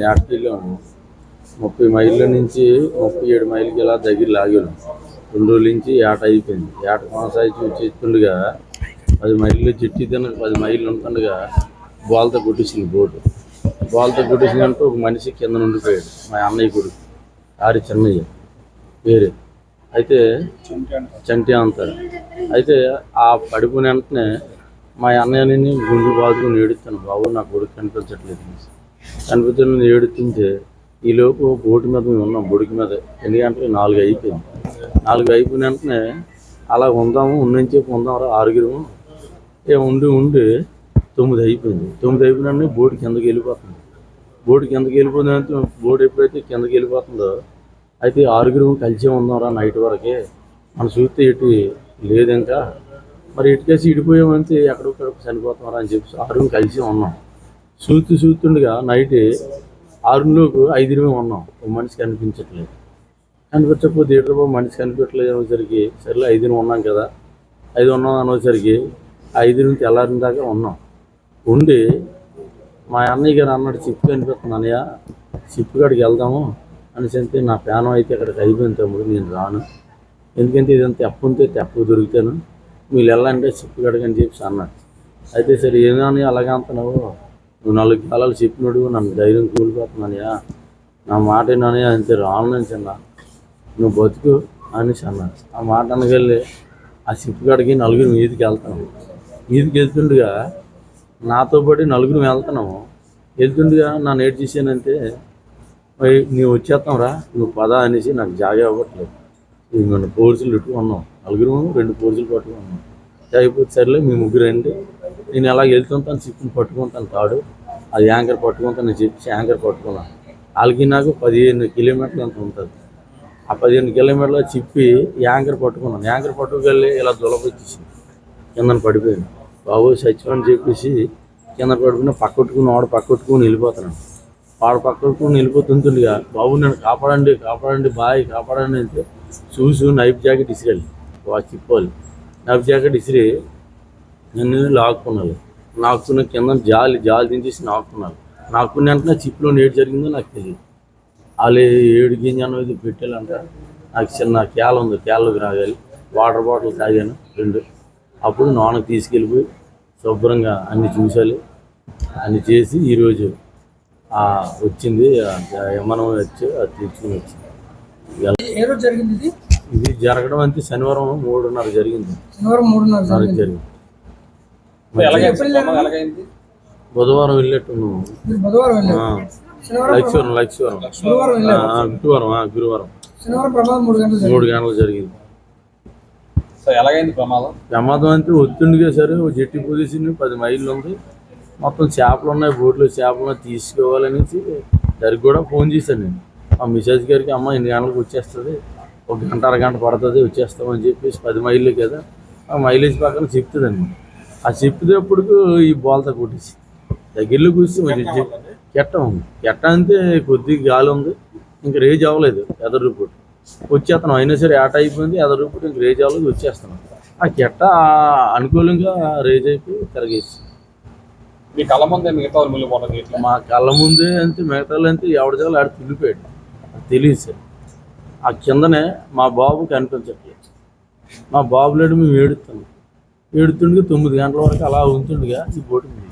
యాటకెళ్ళాము. 30 మైళ్ళ నుంచి 37 మైళ్ళకి ఇలా దగ్గర లాగాను. 2 రోజుల నుంచి ఏట అయిపోయింది. ఏట కొనసాగించి వచ్చేస్తుండగా 10 మైళ్ళు చెట్టు తిన 10 మైళ్ళు ఉంటుండగా బాల్తో కొట్టేసింది బోటు. బాల్తో కొట్టేసిందంటే ఒక మనిషి కింద ఉండిపోయాడు. మా అన్నయ్య కొడుకు ఆరి చిన్నయ్య వేరే అయితే చంటి అంటారు. అయితే ఆ పడిపోయిన వెంటనే మా అన్నయ్యని గుండెలు బాదుకుని ఏడుస్తాను, బాబు నా కొడుకు కనిపించట్లేదు కనిపించడం ఏడుతుంటే ఈలోపు బోటు మీద మేము ఉన్నాం. బొడికి మీద ఎందుకంటే 4 అయిపోయింది. 4 అయిపోయిన వెంటనే అలా ఉందాము ఉన్నంచేపు ఉందాం ఆరుగురు ఉండి 9 అయిపోయింది. 9 అయిపోయిన బోటు కిందకి వెళ్ళిపోతుంది. బోటు కిందకి వెళ్ళిపోయిందంటే బోటు ఎప్పుడైతే కిందకి వెళ్ళిపోతుందో అయితే ఆరుగురు కలిసే ఉందాంరా నైట్ వరకే మనం చూస్తే ఇటు లేదు ఇంకా మరి ఇటుకేసి ఇడిపోయామంటే ఎక్కడొక్కడ చనిపోతున్నారా అని చెప్పి 6 కలిసి ఉన్నాం. చూస్తుండగా నైట్ 6లోకి 5 ఉన్నాం. ఒక మనిషి కనిపించట్లేదు. కనిపించకపోతే ఏటో మనిషి కనిపించట్లేదు అనేసరికి సరేలే 5 ఉన్నాం కదా 5 ఉన్నాం అనేసరికి 5 తెల్లారిన దాకా ఉన్నాం. ఉండి మా అన్నయ్య గారు అన్నాడు చిప్పు కనిపిస్తుంది అన్నయ్య చిప్పు కాడికి వెళ్దాము అనేసి అంటే నా ప్యానం అయితే అక్కడికి అయిపోయింది తమ్ముడు నేను రాను, ఎందుకంటే ఇదంతా తెప్పుంటే తెప్పు దొరుకుతాను, మీరు వెళ్ళంటే చిప్పు కాడికి అని చెప్పి అన్నాడు. అయితే సరే ఏమని అలాగే అంటున్నావు, నువ్వు 4 కాలాలు చెప్పినాడు నన్ను ధైర్యం కూలిపోతున్నానయ్యా, నా మాట ఏనానయ్యా అంతే రాను నుంచి అన్నా, నువ్వు బతుకు అనేసి అన్నాడు. ఆ మాట అనగలి ఆ చిప్పు కాడికి 4 మీదికి వెళ్తాను. మీదికి వెళ్తుండగా నాతో పాటు 4 వెళ్తున్నాము. వెళ్తుండగా నన్ను ఏడు చేశానంటే మరి నువ్వు వచ్చేస్తాం రా నువ్వు పద అనేసి నాకు జాగా అవ్వట్లేదు. నన్ను పోర్సులు పెట్టుకున్నాం. 4 2 పోర్సులు పట్టుకున్నాం. అయిపోతే సరేలే మీ 3 రండి, నేను ఎలా వెళ్తుంటాను చిప్పుని పట్టుకుంటాను తాడు అది యాంకర్ పట్టుకుంటాను చెప్పి యాంకర్ పట్టుకున్నాను. వాళ్ళకి నాకు 15 కిలోమీటర్లు అంత ఉంటుంది. ఆ 15 కిలోమీటర్లో చిప్పి యాంకర్ పట్టుకున్నాను. యాంకర్ పట్టుకెళ్ళి ఇలా దులపొచ్చేసి కిందన పడిపోయాను. బాబు చచ్చిపోని చెప్పేసి కింద పడుకుని పక్కట్టుకుని పక్కట్టుకుని వెళ్ళిపోతున్నాను. వాడు పక్కట్టుకుని వెళ్ళిపోతుంటుండగా బాబు నన్ను కాపాడండి బాయ్ కాపాడండి అంటే చూసి నైఫ్ జాకెట్ ఇసిరాలి చిప్పాలి. నైఫ్ జాకెట్ ఇసిరి నన్ను లాక్కున్న కింద జాలి దించేసి నాకున్న వెంటనే చిప్పులో ఏడు జరిగిందో నాకు తెలియదు. వాళ్ళు 7 గింజలు ఇది పెట్టాలంట. నాకు చిన్న క్యాల ఉంది, క్యాలలోకి రాగాలి. వాటర్ బాటిల్ తాగాను 2. అప్పుడు నాన్నకు తీసుకెళ్ళిపోయి శుభ్రంగా అన్ని చూసాలి. అన్ని చేసి ఈరోజు వచ్చింది మనం వచ్చి అది తీసుకుని వచ్చింది. ఇది జరగడం అంతే శనివారం 3:30 జరిగింది. జరిగింది. బుధవారం వెళ్ళేట్టున్నాము. గురువారం 3 గంటలు జరిగింది. ప్రమాదం అంటే ఒత్తుండిగా సరే జట్టి పొజిషన్ 10 మైళ్ళు ఉంది. మొత్తం చేపలు ఉన్నాయి, బోట్లో చేపలు తీసుకోవాలనేసి దానికి కూడా ఫోన్ చేశాను నేను. ఆ మిసేజ్ గారికి అమ్మ 8 గంటలకు వచ్చేస్తుంది, 1 గంట అరగంట పడుతుంది వచ్చేస్తామని చెప్పేసి 10 మైళ్ళు కదా ఆ మైలేజ్ పక్కన చెప్తుందండి. ఆ చెప్పేటప్పుడు ఈ బాల్తో కొట్టేసి దగ్గరలో కూర్చొని కెట్ట అంతే కొద్దిగా గాలి ఉంది, ఇంక రేజ్ అవ్వలేదు. ఎదరు రిపోర్ట్ వచ్చేస్తాను అయినా సరే ఏట అయిపోయింది. ఎదరు రిపోర్ట్ ఇంక రేజ్ అవ్వలేదు వచ్చేస్తున్నాం. ఆ కెట్ట అనుకూలంగా రేజ్ అయిపోయి తిరగేసి మీ కళ్ళ ముందే మిగతా మా కళ్ళ ముందే అంతే మిగతా అంతే ఎవరి జాలు ఆడ తుల్లిపోయాడు తెలియదు సార్. ఆ కిందనే మా బాబు కనిపించట్లేదు. మా బాబు లేడు మేము ఏడుతుండగా 9 గంటల వరకు అలా ఉంటుండగా ఈ బోటు మీద